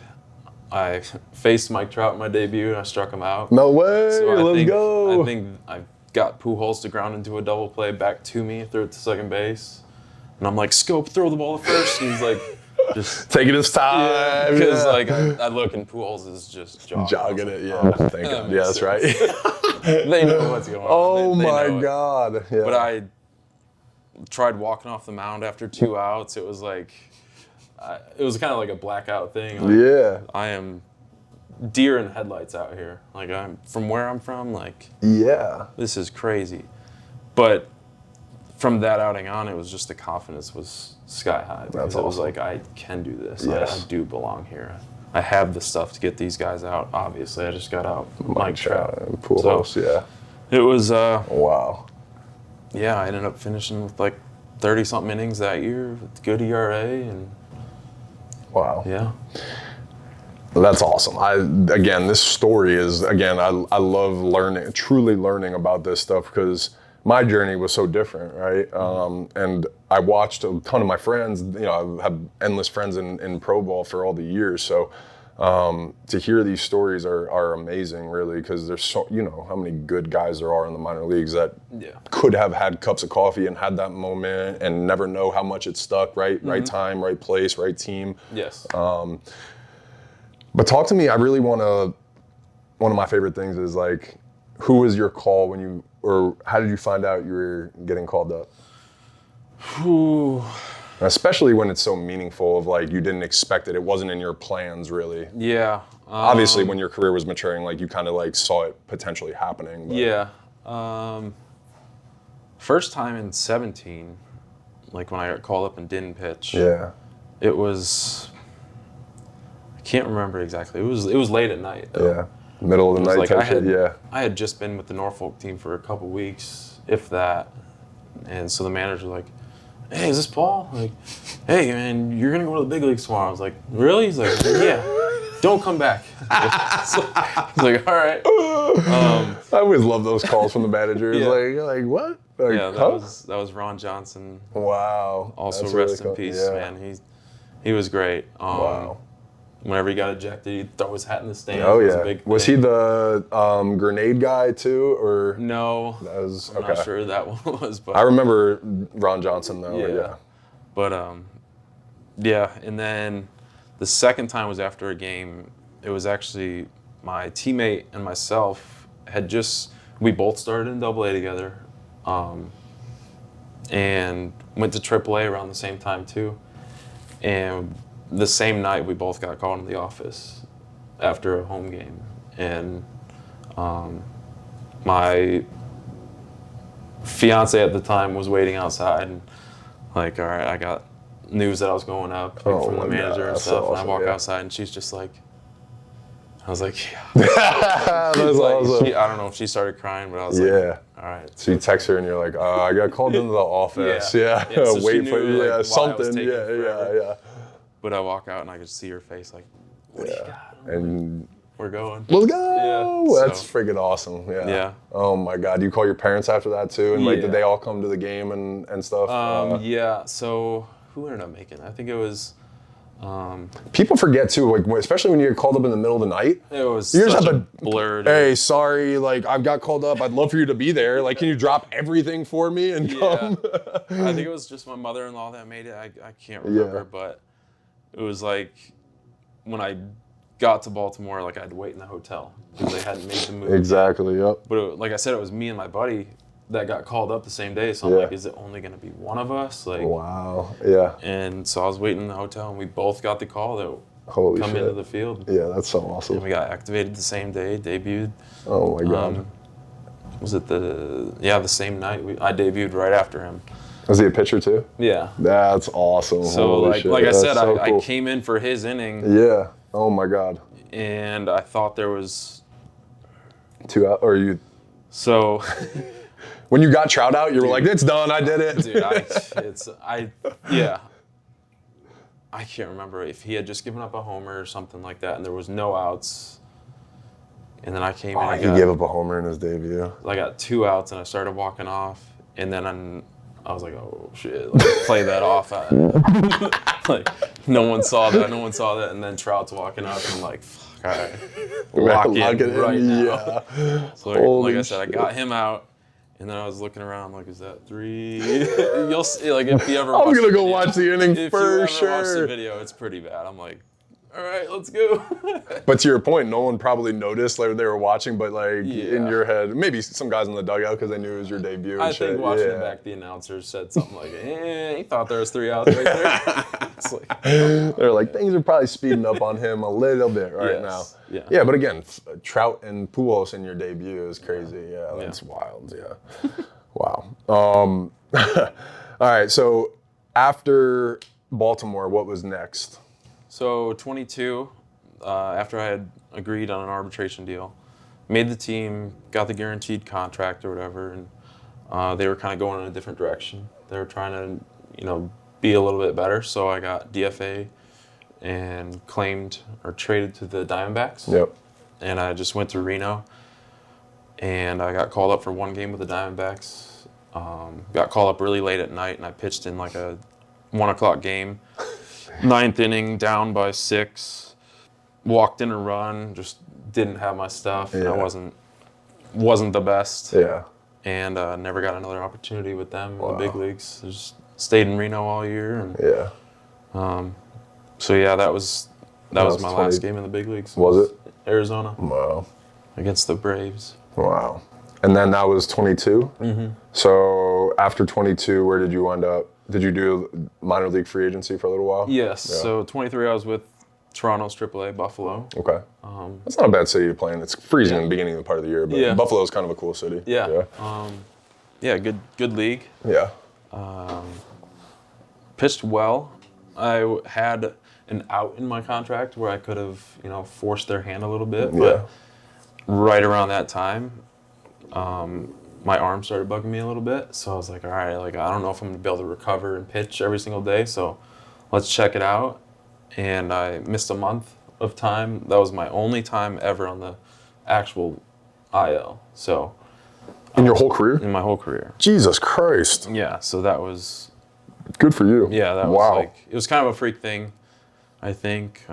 I faced Mike Trout in my debut, and I struck him out. No way! So Let's go! I think I got Pujols to ground into a double play back to me, threw it to second base, and I'm like, Scope, throw the ball to first. And he's like, just taking his time. Because like I look and Pujols is just jogging it. Yeah, thank God. Yeah, that's right. They know what's going on. Oh my God! Yeah. But I tried walking off the mound after 2 outs. It was like. It was kind of like a blackout thing. Like, I am deer in headlights out here. Like I'm from where I'm from. Like this is crazy. But from that outing on, it was just the confidence was sky high. Because it was like I can do this. I do belong here. I have the stuff to get these guys out. Obviously, I just got out Mike Trout, Pujols. It was wow. Yeah, I ended up finishing with like 30-something innings that year with good ERA and. Wow. Yeah. That's awesome. This story is, I love truly learning about this stuff because my journey was so different, right? And I watched a ton of my friends, I have endless friends in pro ball for all the years. So To hear these stories are amazing, really, because there's so, how many good guys there are in the minor leagues that could have had cups of coffee and had that moment and never know how much it stuck, right? Right time, right place, right team. Yes. But talk to me, I really want to, one of my favorite things is like, who was your call or how did you find out you were getting called up? Ooh. Especially when it's so meaningful of like, you didn't expect it. It wasn't in your plans, really. Yeah. Obviously, when your career was maturing, like you kind of like saw it potentially happening. But. Yeah. First time in 17, like when I got called up and didn't pitch. Yeah. It was, I can't remember exactly. It was late at night, though. Yeah. Middle of the night like type shit, I had just been with the Norfolk team for a couple weeks, if that. And so the manager was like, hey, is this Paul? Like, hey, man, you're going to go to the big leagues tomorrow. I was like, really? He's like, yeah, don't come back. So I was like, all right. I always love those calls from the managers. Like what? Like, yeah, that was Ron Johnson. Wow. Also, That's rest really in cool. peace, Yeah. man. He was great. Wow. Whenever he got ejected, he'd throw his hat in the stands. Oh, It was yeah. a big Was thing. he the grenade guy, too? Or No. That was, I'm not sure who that one was. But I remember Ron Johnson, though. Yeah. But, yeah. And then the second time was after a game. It was actually my teammate and myself we both started in AA together. And went to AAA around the same time, too. And the same night, we both got called into the office after a home game. And my fiance at the time was waiting outside. And like, all right, I got news that I was going up from the manager and stuff. And I walk outside, and she's just like, I was like, yeah. That's awesome. I don't know if she started crying, but I was like, all right. So you text her and you're like, I got called into the office. Yeah. So she Wait knew, for like, why it was something. taking forever. Yeah. But I walk out and I could see her face like, what do you got? And we're going. let's go. Yeah, That's freaking awesome. Yeah. Yeah. Oh my God. You call your parents after that too? And like, Yeah. did they all come to the game and stuff? Yeah. So who ended up making it? I think it was. People forget too, like especially when you get called up in the middle of the night. It was You just such have a to blurred. Hey, sorry, like I've got called up. I'd love for you to be there. Like, can you drop everything for me and come? I think it was just my mother-in-law that made it. I can't remember, but it was like when I got to Baltimore, like I had to wait in the hotel because they hadn't made the move. Exactly. Yep. But like I said, it was me and my buddy that got called up the same day. So I'm like, is it only going to be one of us? Like, wow. Yeah. And so I was waiting in the hotel, and we both got the call that Holy come shit. into the field. Yeah, that's so awesome. And we got activated the same day, debuted. Oh my God. Was it the same night? I debuted right after him. Was he a pitcher too? Yeah. That's awesome. So Holy shit. like I said, so cool. I came in for his inning. Yeah. Oh my God. And I thought there was 2 out, or you. So. When you got Trout out, you were like, "It's done. I did it." Dude, I can't remember if he had just given up a homer or something like that, and there was no outs. And then I came in. He gave up a homer in his debut. I got 2 outs, and I started walking off, and then I was like, "Oh shit!" Like, play that off. Like no one saw that, and then Trout's walking up, and I'm like, "Fuck, all right, lock it right now." Yeah. So like I said, I got him out. And then I was looking around like, is that 3? You'll see, like, if you ever watch I'm going to go watch the inning if for you ever sure. watch the video, it's pretty bad. I'm like, all right, let's go. But to your point, no one probably noticed like they were watching, but like in your head, maybe some guys in the dugout because they knew it was your debut and I shit. think watching it back, the announcer said something like, he thought there was 3 outs right there. It's like, they're like, things are probably speeding up on him a little bit right now. Yeah, but again, Trout and Pujols in your debut is crazy. Yeah, that's wild. Yeah. Wow. All right, so after Baltimore, what was next? So 22, after I had agreed on an arbitration deal, made the team, got the guaranteed contract or whatever, and they were kind of going in a different direction. They were trying to, be a little bit better. So I got DFA and claimed or traded to the Diamondbacks. Yep. And I just went to Reno, and I got called up for 1 game with the Diamondbacks. Got called up really late at night, and I pitched in like a 1 o'clock game. 9th inning, down by 6. walked in a run, just didn't have my stuff, and Yeah. I wasn't the best. Yeah. And never got another opportunity with them in Wow. the big leagues. Just stayed in Reno all year, and Yeah. so yeah, that was my 20 last game in the big leagues. Was it? Arizona Wow. against the Braves. Wow. And then that was 22? Mm-hmm. So after 22, where did you end up? Did you do minor league free agency for a little while? Yes. Yeah. So 23, I was with Toronto's AAA Buffalo. Okay. That's not a bad city to play in. It's freezing in the beginning of the part of the year, but Yeah. Buffalo's kind of a cool city. Yeah. Yeah. Good league. Yeah. Pitched well. I had an out in my contract where I could have, forced their hand a little bit, Yeah. but right around that time, my arm started bugging me a little bit. So I was like, all right, I don't know if I'm gonna be able to recover and pitch every single day. So let's check it out. And I missed a month of time. That was my only time ever on the actual IL. So In your whole career? in my whole career. Jesus Christ. Yeah. So that was, Good for you. yeah, that was wow. it was kind of a freak thing, I think.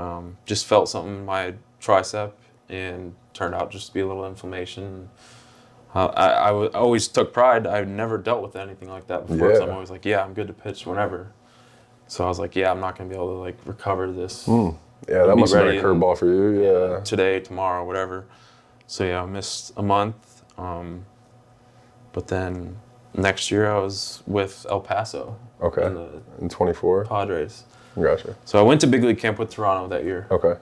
Just felt something in my tricep and turned out just to be a little inflammation. I always took pride. I've never dealt with anything like that before. So I'm always like, yeah, I'm good to pitch whenever. So I was like, yeah, I'm not going to be able to recover this Yeah, that be must have been ready a curveball for you. Yeah. today, tomorrow, whatever. So yeah, I missed a month. But then next year I was with El Paso. Okay. In the In 24? Padres. Gotcha. So I went to big league camp with Toronto that year. Okay.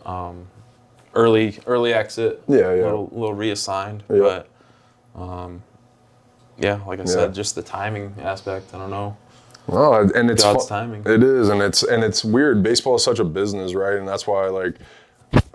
Early exit. Yeah, yeah. Little reassigned. Yeah. But yeah, like I said, just the timing aspect. I don't know. Oh, and it's God's timing. It is, and it's weird. Baseball is such a business, right? And that's why,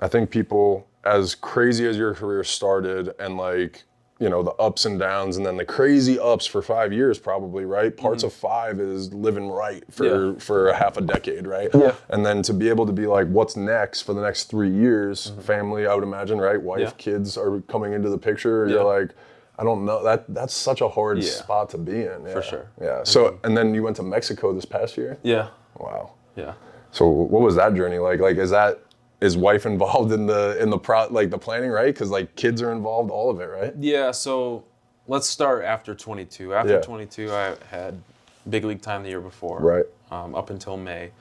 I think people, as crazy as your career started, and the ups and downs, and then the crazy ups for 5 years, probably, right? Parts of 5 is living right for a half a decade, right? Yeah. And then to be able to be like, what's next for the next 3 years? Family, I would imagine, right? Wife, kids are coming into the picture. Yeah. You're like, I don't know. That's such a hard spot to be in. Yeah. For sure. Yeah. So, and then you went to Mexico this past year? Yeah. Wow. Yeah. So what was that journey like? Is wife involved in the planning, right? Because kids are involved, all of it, right? Yeah, so let's start after 22. After Yeah. 22, I had big league time the year before. Right. Up until May.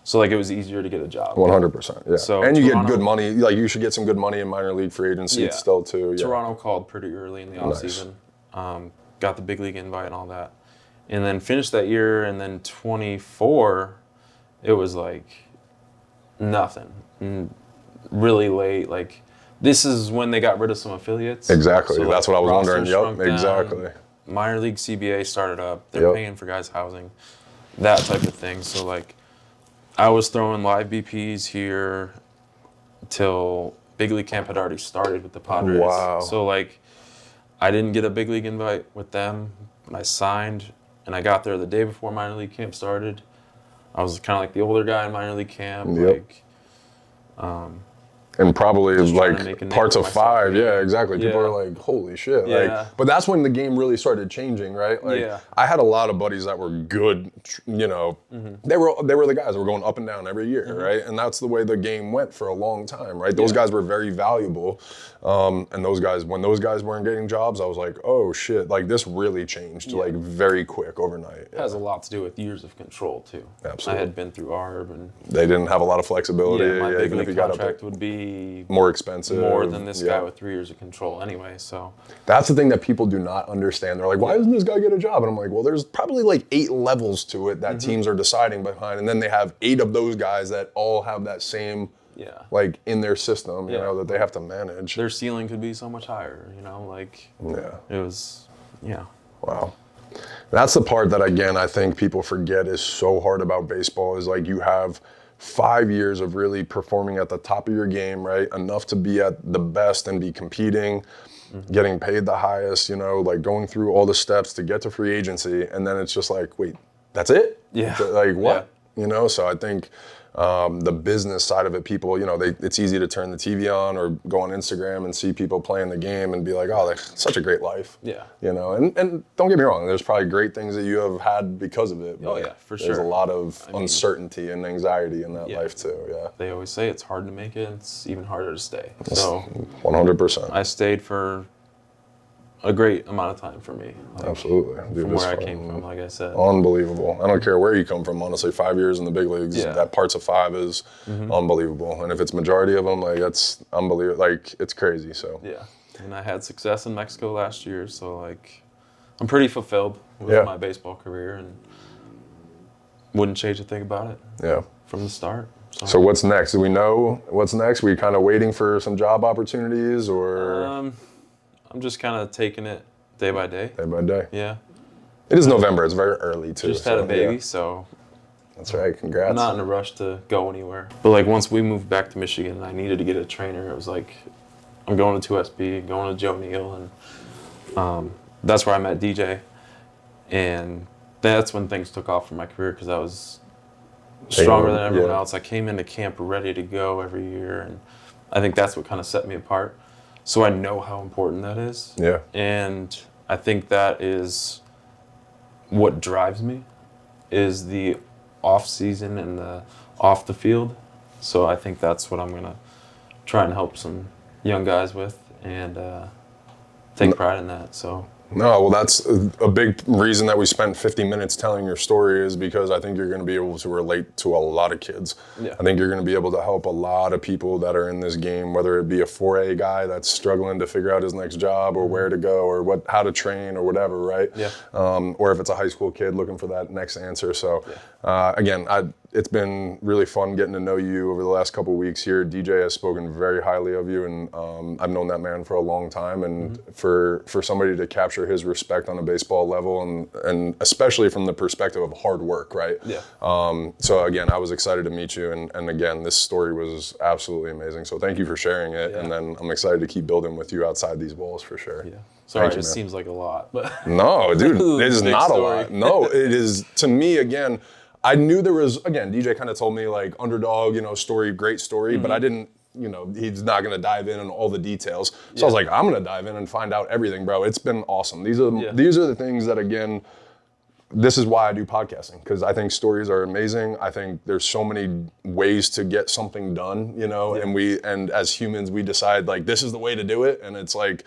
So it was easier to get a job. 100%. Yeah. So and you Toronto- get good money. You should get some good money in minor league free agency still too. Yeah. Toronto called pretty early in the offseason. Got the big league invite and all that. And then finished that year, and then 24, it was nothing. Really late. This is when they got rid of some affiliates. Exactly. So, That's what I was roster wondering. shrunk Yep. down. Exactly. Minor league CBA started up. They're Yep. paying for guys' housing, that type of thing. So I was throwing live BPs here till big league camp had already started with the Padres. Wow. So I didn't get a big league invite with them. I signed, and I got there the day before minor league camp started. I was kind of like the older guy in minor league camp. Yep. And probably trying to make a name parts for of myself. 5, yeah, exactly. People Yeah. are like, holy shit. Yeah. But that's when the game really started changing, right? Yeah. I had a lot of buddies that were good, they were the guys that were going up and down every year, right? And that's the way the game went for a long time, right? Those guys were very valuable. And when those guys weren't getting jobs, I was like, oh shit, this really changed very quick overnight. It has a lot to do with years of control too. Absolutely. I had been through ARB, and They didn't have a lot of flexibility. my big even if league you got up contract there. would be More expensive. more than this Yeah. guy with 3 years of control anyway. So That's the thing that people do not understand. They're like, why doesn't this guy get a job? And I'm like, well, there's probably 8 levels to it that teams are deciding behind. And then they have 8 of those guys that all have that same, in their system, that they have to manage. their ceiling could be so much higher, Yeah. It was, Wow. That's the part that, again, I think people forget is so hard about baseball is you have 5 years of really performing at the top of your game, right? Enough to be at the best and be competing, getting paid the highest, going through all the steps to get to free agency. And then it's just wait, that's it? Yeah. What? you know? So I think the business side of it, people, you know, it's easy to turn the TV on or go on Instagram and see people playing the game and be like, oh, that's such a great life. Yeah. You know, and don't get me wrong, there's probably great things that you have had because of it. Oh, but yeah, for There's sure. a lot of uncertainty and anxiety in that Yeah. life too, yeah. They always say it's hard to make it, it's even harder to stay. So 100%. I stayed for a great amount of time for me. Like, Absolutely. Dude, from it's where I fun. came from, like I said. Unbelievable. I don't care where you come from, honestly. 5 years in the big leagues, Yeah. that parts of 5 is unbelievable. And if it's majority of them, like, that's unbelievable. Like, it's crazy, so. Yeah. And I had success in Mexico last year, so like I'm pretty fulfilled with Yeah. my baseball career and wouldn't change a thing about it Yeah. from the start. So what's next? Do we know what's next? We kind of waiting for some job opportunities or I'm just kind of taking it day by day. day by day? Yeah. It is November. It's very early, too. Just had a baby, yeah. so That's right. Congrats. I'm not in a rush to go anywhere. But like once we moved back to Michigan and I needed to get a trainer, it was like I'm going to 2SB, going to Joe Neal, and that's where I met DJ. And that's when things took off for my career because I was stronger than everyone else. I came into camp ready to go every year, and I think that's what kind of set me apart. So I know how important that is. Yeah. And I think that is what drives me is the off season and the off the field. So I think that's what I'm gonna try and help some young guys with and take pride in that. So No, well, that's a big reason that we spent 50 minutes telling your story is because I think you're going to be able to relate to a lot of kids. Yeah. I think you're going to be able to help a lot of people that are in this game, whether it be a 4A guy that's struggling to figure out his next job or where to go or how to train or whatever, right? Yeah. Or if it's a high school kid looking for that next answer. So, again, it's been really fun getting to know you over the last couple of weeks here. DJ has spoken very highly of you, and I've known that man for a long time. And for somebody to capture his respect on a baseball level, and especially from the perspective of hard work, right? Yeah. So again, I was excited to meet you, and again, this story was absolutely amazing. So thank you for sharing it, and then I'm excited to keep building with you outside these walls for sure. Yeah. Sorry, you, it man. seems like a lot, but No, dude, it is Big not story. a lot. No, it is, to me, again, I knew there was, again, DJ kind of told me like underdog, story, great story, but I didn't, he's not going to dive in on all the details. So I was like, I'm going to dive in and find out everything, bro. It's been awesome. These are the things that, again, this is why I do podcasting, because I think stories are amazing. I think there's so many ways to get something done, and as humans, we decide like, this is the way to do it. And it's like,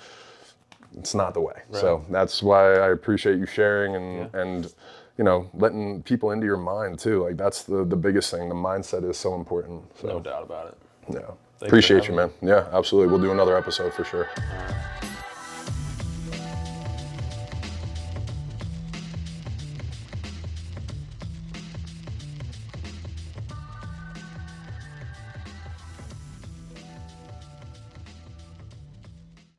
it's not the way. Right. So that's why I appreciate you sharing and letting people into your mind too. Like that's the biggest thing. The mindset is so important. So. No doubt about it. Yeah. Appreciate you, man. Yeah, absolutely. We'll do another episode for sure.